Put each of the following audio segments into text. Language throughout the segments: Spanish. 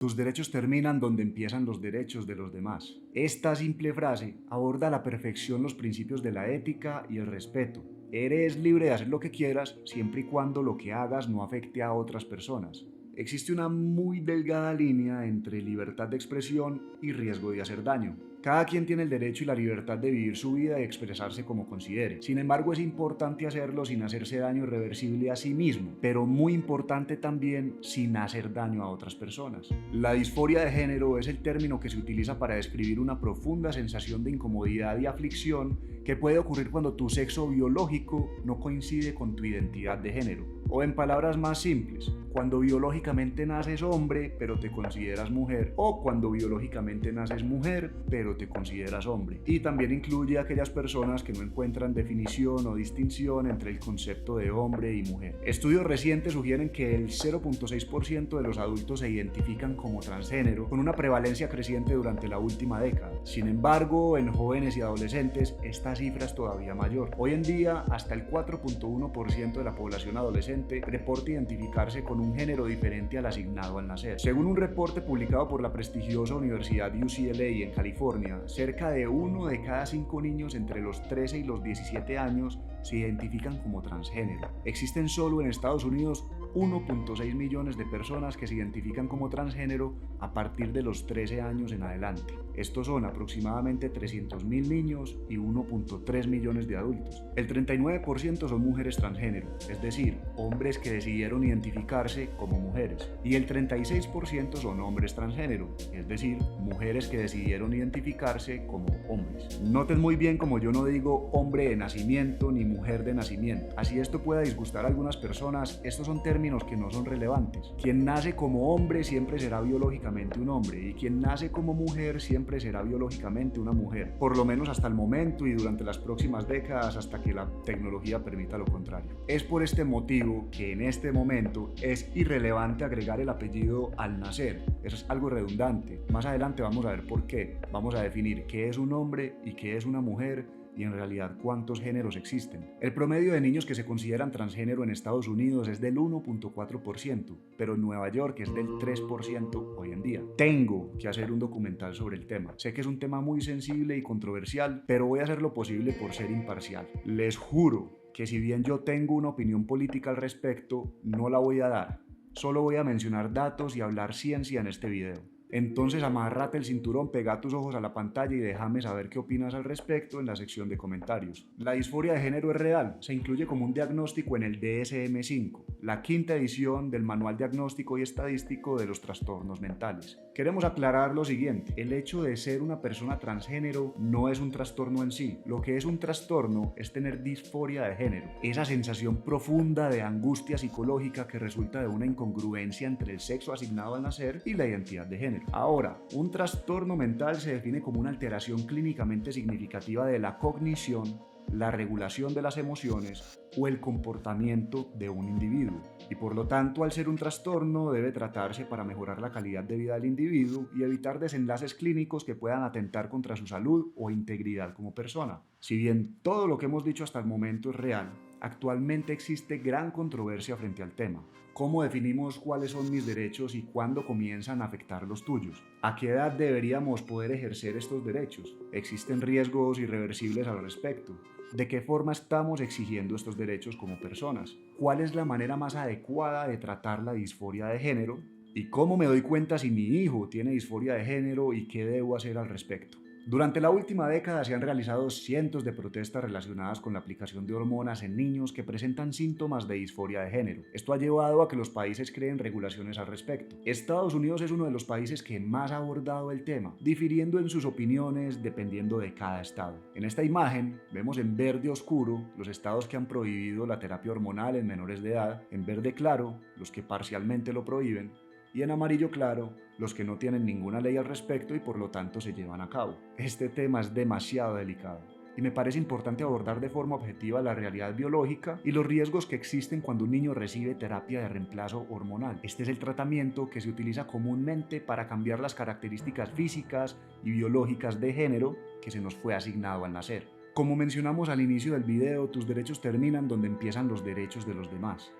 Tus derechos terminan donde empiezan los derechos de los demás. Esta simple frase aborda a la perfección los principios de la ética y el respeto. Eres libre de hacer lo que quieras siempre y cuando lo que hagas no afecte a otras personas. Existe una muy delgada línea entre libertad de expresión y riesgo de hacer daño. Cada quien tiene el derecho y la libertad de vivir su vida y expresarse como considere. Sin embargo, es importante hacerlo sin hacerse daño irreversible a sí mismo, pero muy importante también sin hacer daño a otras personas. La disforia de género es el término que se utiliza para describir una profunda sensación de incomodidad y aflicción que puede ocurrir cuando tu sexo biológico no coincide con tu identidad de género. O en palabras más simples, cuando biológicamente naces hombre pero te consideras mujer, o cuando biológicamente naces mujer pero te consideras hombre. Y también incluye a aquellas personas que no encuentran definición o distinción entre el concepto de hombre y mujer. Estudios recientes sugieren que el 0.6% de los adultos se identifican como transgénero, con una prevalencia creciente durante la última década. Sin embargo, en jóvenes y adolescentes esta cifra es todavía mayor. Hoy en día, hasta el 4.1% de la población adolescente reporta identificarse con un género diferente al asignado al nacer. Según un reporte publicado por la prestigiosa Universidad UCLA en California, cerca de 1 de cada 5 niños entre los 13 y los 17 años se identifican como transgénero. Existen solo en Estados Unidos 1.6 millones de personas que se identifican como transgénero a partir de los 13 años en adelante. Estos son aproximadamente 300.000 niños y 1.3 millones de adultos. El 39% son mujeres transgénero, es decir, hombres que decidieron identificarse como mujeres. Y el 36% son hombres transgénero, es decir, mujeres que decidieron identificarse como hombres. Noten muy bien como yo no digo hombre de nacimiento ni mujer de nacimiento. Así esto pueda disgustar a algunas personas, estos son términos que no son relevantes. Quien nace como hombre siempre será biológicamente un hombre y quien nace como mujer siempre será biológicamente una mujer, por lo menos hasta el momento y durante las próximas décadas hasta que la tecnología permita lo contrario. Es por este motivo que en este momento es irrelevante agregar el apellido al nacer. Eso es algo redundante. Más adelante vamos a ver por qué. Vamos a definir qué es un hombre y qué es una mujer y en realidad cuántos géneros existen. El promedio de niños que se consideran transgénero en Estados Unidos es del 1.4%, pero en Nueva York es del 3% hoy en día. Tengo que hacer un documental sobre el tema. Sé que es un tema muy sensible y controversial, pero voy a hacer lo posible por ser imparcial. Les juro que si bien yo tengo una opinión política al respecto, no la voy a dar. Solo voy a mencionar datos y hablar ciencia en este video. Entonces amárrate el cinturón, pega tus ojos a la pantalla y déjame saber qué opinas al respecto en la sección de comentarios. La disforia de género es real, se incluye como un diagnóstico en el DSM-5, la quinta edición del Manual Diagnóstico y Estadístico de los Trastornos Mentales. Queremos aclarar lo siguiente, el hecho de ser una persona transgénero no es un trastorno en sí, lo que es un trastorno es tener disforia de género, esa sensación profunda de angustia psicológica que resulta de una incongruencia entre el sexo asignado al nacer y la identidad de género. Ahora, un trastorno mental se define como una alteración clínicamente significativa de la cognición, la regulación de las emociones o el comportamiento de un individuo. Y por lo tanto, al ser un trastorno, debe tratarse para mejorar la calidad de vida del individuo y evitar desenlaces clínicos que puedan atentar contra su salud o integridad como persona. Si bien todo lo que hemos dicho hasta el momento es real, actualmente existe gran controversia frente al tema. ¿Cómo definimos cuáles son mis derechos y cuándo comienzan a afectar los tuyos? ¿A qué edad deberíamos poder ejercer estos derechos? ¿Existen riesgos irreversibles al respecto? ¿De qué forma estamos exigiendo estos derechos como personas? ¿Cuál es la manera más adecuada de tratar la disforia de género? ¿Y cómo me doy cuenta si mi hijo tiene disforia de género y qué debo hacer al respecto? Durante la última década se han realizado cientos de protestas relacionadas con la aplicación de hormonas en niños que presentan síntomas de disforia de género. Esto ha llevado a que los países creen regulaciones al respecto. Estados Unidos es uno de los países que más ha abordado el tema, difiriendo en sus opiniones dependiendo de cada estado. En esta imagen vemos en verde oscuro los estados que han prohibido la terapia hormonal en menores de edad, en verde claro los que parcialmente lo prohíben, y en amarillo claro los que no tienen ninguna ley al respecto y por lo tanto se llevan a cabo. Este tema es demasiado delicado y me parece importante abordar de forma objetiva la realidad biológica y los riesgos que existen cuando un niño recibe terapia de reemplazo hormonal. Este es el tratamiento que se utiliza comúnmente para cambiar las características físicas y biológicas de género que se nos fue asignado al nacer. Como mencionamos al inicio del video, tus derechos terminan donde empiezan los derechos de los demás.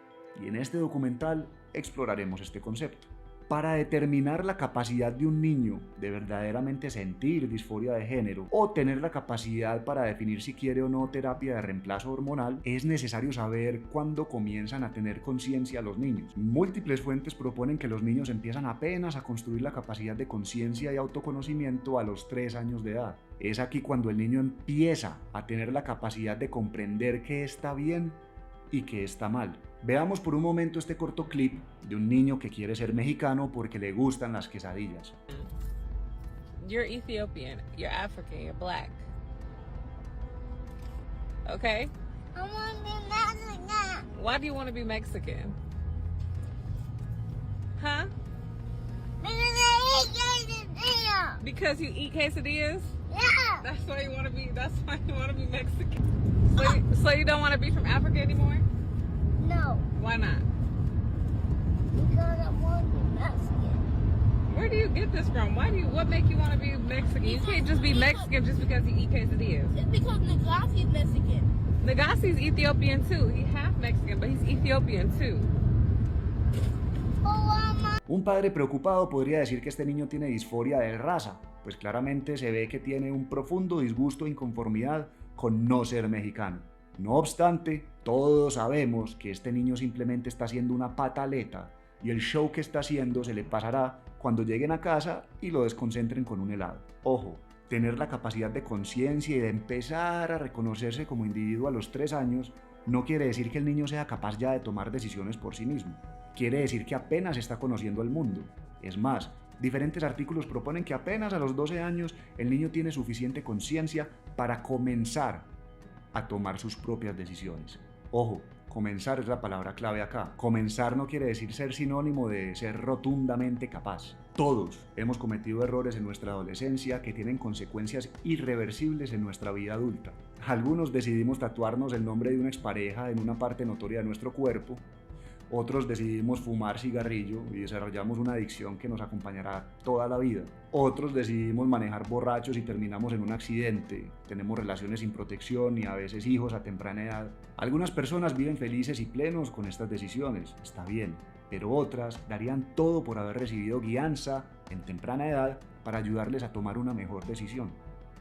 Y en este documental exploraremos este concepto. Para determinar la capacidad de un niño de verdaderamente sentir disforia de género o tener la capacidad para definir si quiere o no terapia de reemplazo hormonal, es necesario saber cuándo comienzan a tener conciencia los niños. Múltiples fuentes proponen que los niños empiezan apenas a construir la capacidad de conciencia y autoconocimiento a los 3 años de edad. Es aquí cuando el niño empieza a tener la capacidad de comprender qué está bien y qué está mal. Veamos por un momento este corto clip de un niño que quiere ser mexicano porque le gustan las quesadillas. You're Ethiopian, you're African, you're black. Okay? I want to be Mexican. Why do you want to be Mexican? Huh? Because I eat quesadilla. Because you eat quesadillas? Yeah. That's why you want to be Mexican. So you don't want to be from Africa anymore? No, Why not? because I want to be Mexican. Where do you get this from? What make you want to be Mexican? You can't just be Mexican just because you eat quesadillas. Because Nagasi is Mexican. Nagasi's Ethiopian too. He's half Mexican, but he's Ethiopian too. Un padre preocupado podría decir que este niño tiene disforia de raza, pues claramente se ve que tiene un profundo disgusto e inconformidad con no ser mexicano. No obstante, todos sabemos que este niño simplemente está haciendo una pataleta y el show que está haciendo se le pasará cuando lleguen a casa y lo desconcentren con un helado. Ojo, tener la capacidad de conciencia y de empezar a reconocerse como individuo a los 3 años no quiere decir que el niño sea capaz ya de tomar decisiones por sí mismo. Quiere decir que apenas está conociendo el mundo. Es más, diferentes artículos proponen que apenas a los 12 años el niño tiene suficiente conciencia para comenzar a tomar sus propias decisiones. Ojo, comenzar es la palabra clave acá. Comenzar no quiere decir ser sinónimo de ser rotundamente capaz. Todos hemos cometido errores en nuestra adolescencia que tienen consecuencias irreversibles en nuestra vida adulta. Algunos decidimos tatuarnos el nombre de una expareja en una parte notoria de nuestro cuerpo. Otros decidimos fumar cigarrillo y desarrollamos una adicción que nos acompañará toda la vida. Otros decidimos manejar borrachos y terminamos en un accidente. Tenemos relaciones sin protección y a veces hijos a temprana edad. Algunas personas viven felices y plenos con estas decisiones, está bien, pero otras darían todo por haber recibido guianza en temprana edad para ayudarles a tomar una mejor decisión.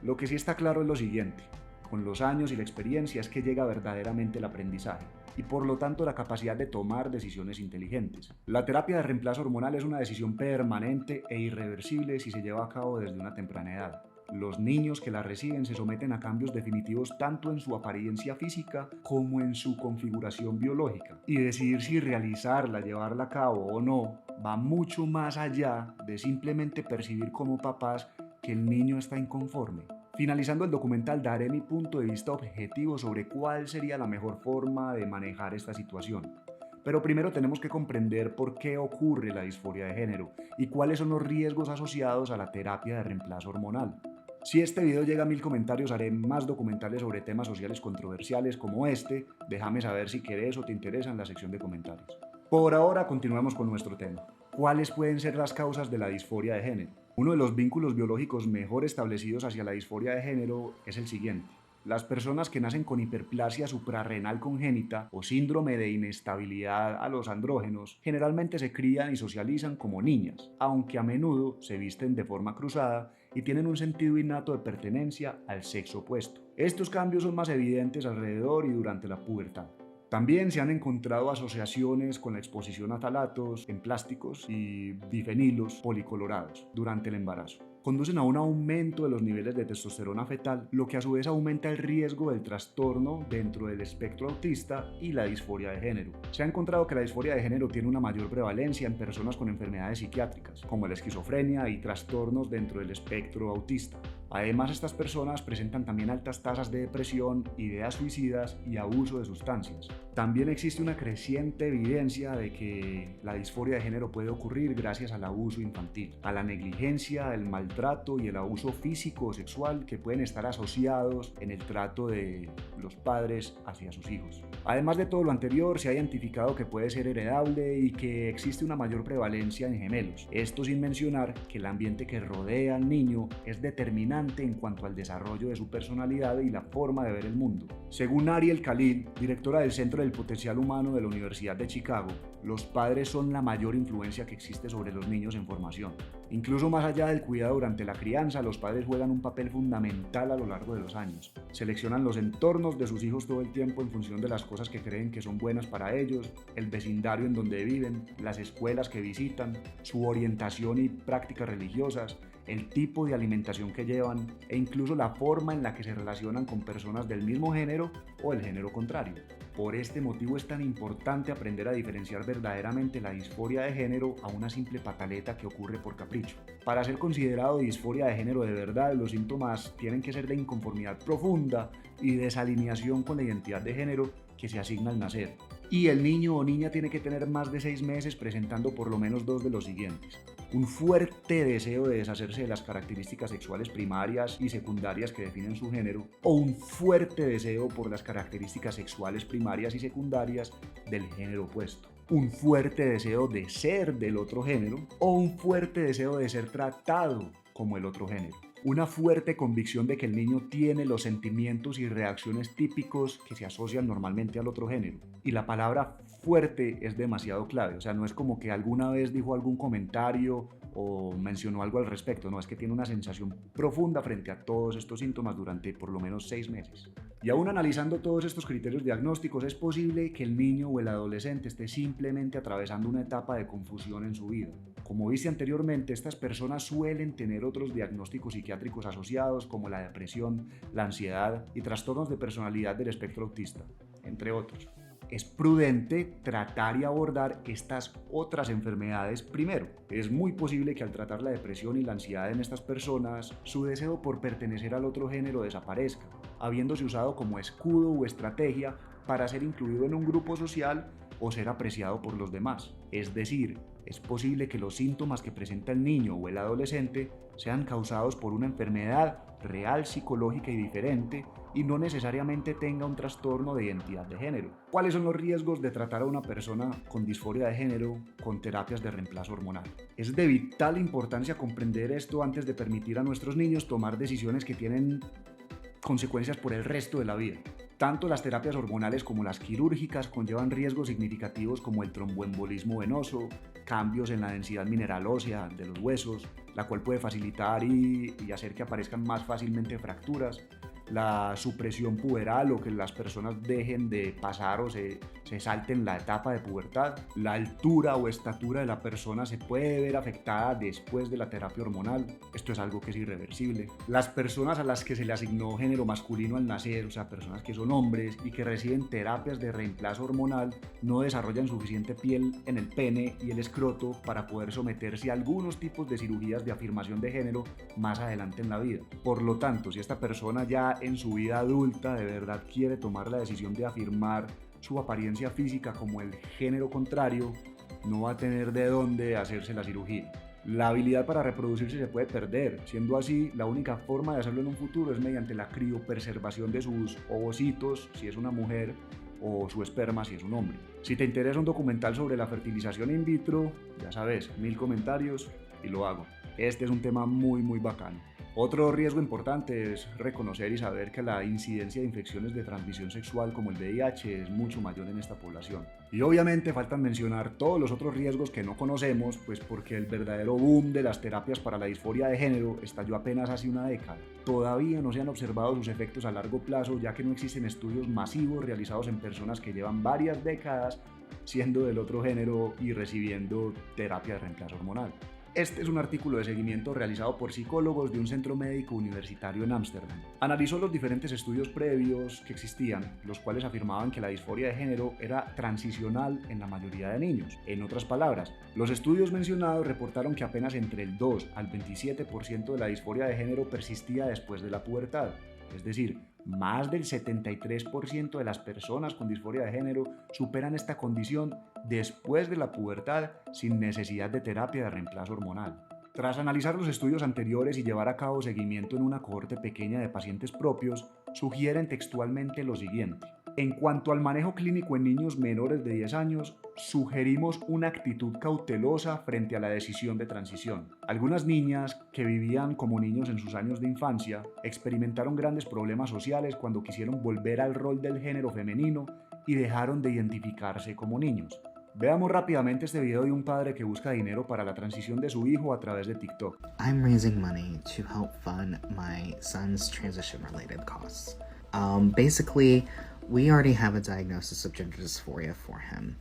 Lo que sí está claro es lo siguiente: con los años y la experiencia es que llega verdaderamente el aprendizaje y por lo tanto la capacidad de tomar decisiones inteligentes. La terapia de reemplazo hormonal es una decisión permanente e irreversible si se lleva a cabo desde una temprana edad. Los niños que la reciben se someten a cambios definitivos tanto en su apariencia física como en su configuración biológica. Y decidir si realizarla, llevarla a cabo o no, va mucho más allá de simplemente percibir como papás que el niño está inconforme. Finalizando el documental daré mi punto de vista objetivo sobre cuál sería la mejor forma de manejar esta situación. Pero primero tenemos que comprender por qué ocurre la disforia de género y cuáles son los riesgos asociados a la terapia de reemplazo hormonal. Si este video llega a 1000 comentarios, haré más documentales sobre temas sociales controversiales como este. Déjame saber si querés o te interesa en la sección de comentarios. Por ahora continuemos con nuestro tema. ¿Cuáles pueden ser las causas de la disforia de género? Uno de los vínculos biológicos mejor establecidos hacia la disforia de género es el siguiente. Las personas que nacen con hiperplasia suprarrenal congénita o síndrome de inestabilidad a los andrógenos generalmente se crían y socializan como niñas, aunque a menudo se visten de forma cruzada y tienen un sentido innato de pertenencia al sexo opuesto. Estos cambios son más evidentes alrededor y durante la pubertad. También se han encontrado asociaciones con la exposición a ftalatos en plásticos y bifenilos policolorados durante el embarazo. Conducen a un aumento de los niveles de testosterona fetal, lo que a su vez aumenta el riesgo del trastorno dentro del espectro autista y la disforia de género. Se ha encontrado que la disforia de género tiene una mayor prevalencia en personas con enfermedades psiquiátricas, como la esquizofrenia y trastornos dentro del espectro autista. Además, estas personas presentan también altas tasas de depresión, ideas suicidas y abuso de sustancias. También existe una creciente evidencia de que la disforia de género puede ocurrir gracias al abuso infantil, a la negligencia, el maltrato y el abuso físico o sexual que pueden estar asociados en el trato de los padres hacia sus hijos. Además de todo lo anterior, se ha identificado que puede ser heredable y que existe una mayor prevalencia en gemelos. Esto sin mencionar que el ambiente que rodea al niño es determinante en cuanto al desarrollo de su personalidad y la forma de ver el mundo. Según Ariel Khalil, directora del Centro del del Potencial Humano de la Universidad de Chicago, los padres son la mayor influencia que existe sobre los niños en formación. Incluso más allá del cuidado durante la crianza, los padres juegan un papel fundamental a lo largo de los años. Seleccionan los entornos de sus hijos todo el tiempo en función de las cosas que creen que son buenas para ellos, el vecindario en donde viven, las escuelas que visitan, su orientación y prácticas religiosas, el tipo de alimentación que llevan e incluso la forma en la que se relacionan con personas del mismo género o el género contrario. Por este motivo es tan importante aprender a diferenciar verdaderamente la disforia de género a una simple pataleta que ocurre por capricho. Para ser considerado disforia de género de verdad, los síntomas tienen que ser de inconformidad profunda y desalineación con la identidad de género que se asigna al nacer. Y el niño o niña tiene que tener más de 6 meses presentando por lo menos 2 de los siguientes: un fuerte deseo de deshacerse de las características sexuales primarias y secundarias que definen su género, o un fuerte deseo por las características sexuales primarias y secundarias del género opuesto, un fuerte deseo de ser del otro género, o un fuerte deseo de ser tratado como el otro género. Una fuerte convicción de que el niño tiene los sentimientos y reacciones típicos que se asocian normalmente al otro género. Y la palabra fuerte es demasiado clave, o sea, no es como que alguna vez dijo algún comentario o mencionó algo al respecto, no, es que tiene una sensación profunda frente a todos estos síntomas durante por lo menos 6 meses. Y aún analizando todos estos criterios diagnósticos, es posible que el niño o el adolescente esté simplemente atravesando una etapa de confusión en su vida. Como viste anteriormente, estas personas suelen tener otros diagnósticos psiquiátricos asociados, como la depresión, la ansiedad y trastornos de personalidad del espectro autista, entre otros. Es prudente tratar y abordar estas otras enfermedades primero. Es muy posible que al tratar la depresión y la ansiedad en estas personas, su deseo por pertenecer al otro género desaparezca, habiéndose usado como escudo o estrategia para ser incluido en un grupo social o ser apreciado por los demás. Es decir, es posible que los síntomas que presenta el niño o el adolescente sean causados por una enfermedad real psicológica y diferente y no necesariamente tenga un trastorno de identidad de género. ¿Cuáles son los riesgos de tratar a una persona con disforia de género con terapias de reemplazo hormonal? Es de vital importancia comprender esto antes de permitir a nuestros niños tomar decisiones que tienen consecuencias por el resto de la vida. Tanto las terapias hormonales como las quirúrgicas conllevan riesgos significativos como el tromboembolismo venoso, cambios en la densidad mineral ósea de los huesos, la cual puede facilitar y hacer que aparezcan más fácilmente fracturas, la supresión puberal o que las personas dejen de pasar o se salten la etapa de pubertad, la altura o estatura de la persona se puede ver afectada después de la terapia hormonal, esto es algo que es irreversible. Las personas a las que se le asignó género masculino al nacer, o sea, personas que son hombres y que reciben terapias de reemplazo hormonal, no desarrollan suficiente piel en el pene y el escroto para poder someterse a algunos tipos de cirugías de afirmación de género más adelante en la vida. Por lo tanto, si esta persona ya en su vida adulta de verdad quiere tomar la decisión de afirmar su apariencia física como el género contrario, no va a tener de dónde hacerse la cirugía. La habilidad para reproducirse se puede perder, siendo así la única forma de hacerlo en un futuro es mediante la criopreservación de sus ovocitos si es una mujer o su esperma si es un hombre. Si te interesa un documental sobre la fertilización in vitro, ya sabes, 1000 comentarios y lo hago. Este es un tema muy bacano. Otro riesgo importante es reconocer y saber que la incidencia de infecciones de transmisión sexual como el VIH es mucho mayor en esta población. Y obviamente faltan mencionar todos los otros riesgos que no conocemos, pues porque el verdadero boom de las terapias para la disforia de género estalló apenas hace una década. Todavía no se han observado sus efectos a largo plazo, ya que no existen estudios masivos realizados en personas que llevan varias décadas siendo del otro género y recibiendo terapia de reemplazo hormonal. Este es un artículo de seguimiento realizado por psicólogos de un centro médico universitario en Ámsterdam. Analizó los diferentes estudios previos que existían, los cuales afirmaban que la disforia de género era transicional en la mayoría de niños. En otras palabras, los estudios mencionados reportaron que apenas entre el 2 al 27% de la disforia de género persistía después de la pubertad. Es decir, más del 73% de las personas con disforia de género superan esta condición después de la pubertad sin necesidad de terapia de reemplazo hormonal. Tras analizar los estudios anteriores y llevar a cabo seguimiento en una cohorte pequeña de pacientes propios, sugieren textualmente lo siguiente. En cuanto al manejo clínico en niños menores de 10 años, sugerimos una actitud cautelosa frente a la decisión de transición. Algunas niñas que vivían como niños en sus años de infancia experimentaron grandes problemas sociales cuando quisieron volver al rol del género femenino y dejaron de identificarse como niños. Veamos rápidamente este video de un padre que busca dinero para la transición de su hijo a través de TikTok. I'm raising money to help fund my son's transition-related costs. Basically, we already have a diagnosis of gender dysphoria for him.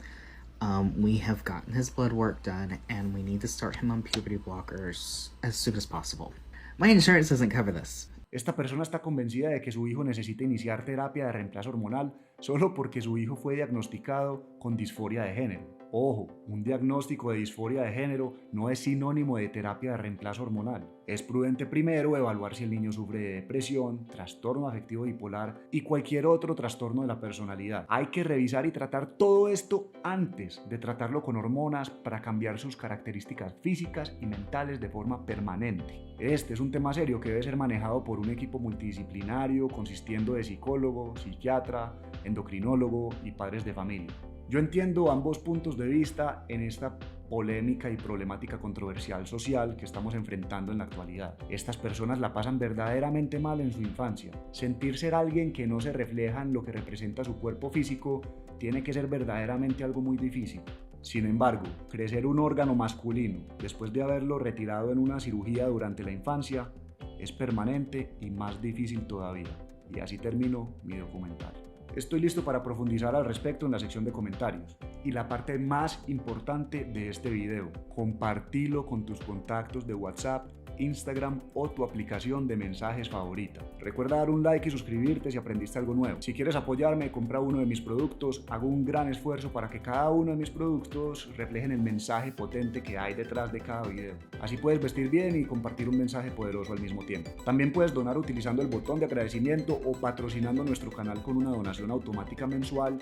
We have gotten his blood work done, and we need to start him on puberty blockers as soon as possible. My insurance doesn't cover this. Esta persona está convencida de que su hijo necesita iniciar terapia de reemplazo hormonal solo porque su hijo fue diagnosticado con disforia de género. Ojo, un diagnóstico de disforia de género no es sinónimo de terapia de reemplazo hormonal. Es prudente primero evaluar si el niño sufre de depresión, trastorno afectivo bipolar y cualquier otro trastorno de la personalidad. Hay que revisar y tratar todo esto antes de tratarlo con hormonas para cambiar sus características físicas y mentales de forma permanente. Este es un tema serio que debe ser manejado por un equipo multidisciplinario consistiendo de psicólogo, psiquiatra, endocrinólogo y padres de familia. Yo entiendo ambos puntos de vista en esta polémica y problemática controversial social que estamos enfrentando en la actualidad. Estas personas la pasan verdaderamente mal en su infancia. Sentir ser alguien que no se refleja en lo que representa su cuerpo físico tiene que ser verdaderamente algo muy difícil. Sin embargo, crecer un órgano masculino después de haberlo retirado en una cirugía durante la infancia es permanente y más difícil todavía. Y así termino mi documental. Estoy listo para profundizar al respecto en la sección de comentarios. Y la parte más importante de este video, compartilo con tus contactos de WhatsApp, Instagram o tu aplicación de mensajes favorita. Recuerda dar un like y suscribirte si aprendiste algo nuevo. Si quieres apoyarme, compra uno de mis productos. Hago un gran esfuerzo para que cada uno de mis productos reflejen el mensaje potente que hay detrás de cada video. Así puedes vestir bien y compartir un mensaje poderoso al mismo tiempo. También puedes donar utilizando el botón de agradecimiento o patrocinando nuestro canal con una donación automática mensual,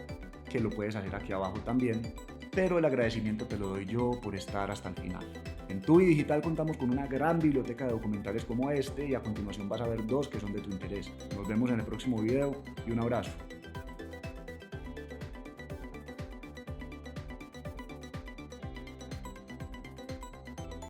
que lo puedes hacer aquí abajo también, pero el agradecimiento te lo doy yo por estar hasta el final. En TUI Digital contamos con una gran biblioteca de documentales como este y a continuación vas a ver dos que son de tu interés. Nos vemos en el próximo video y un abrazo.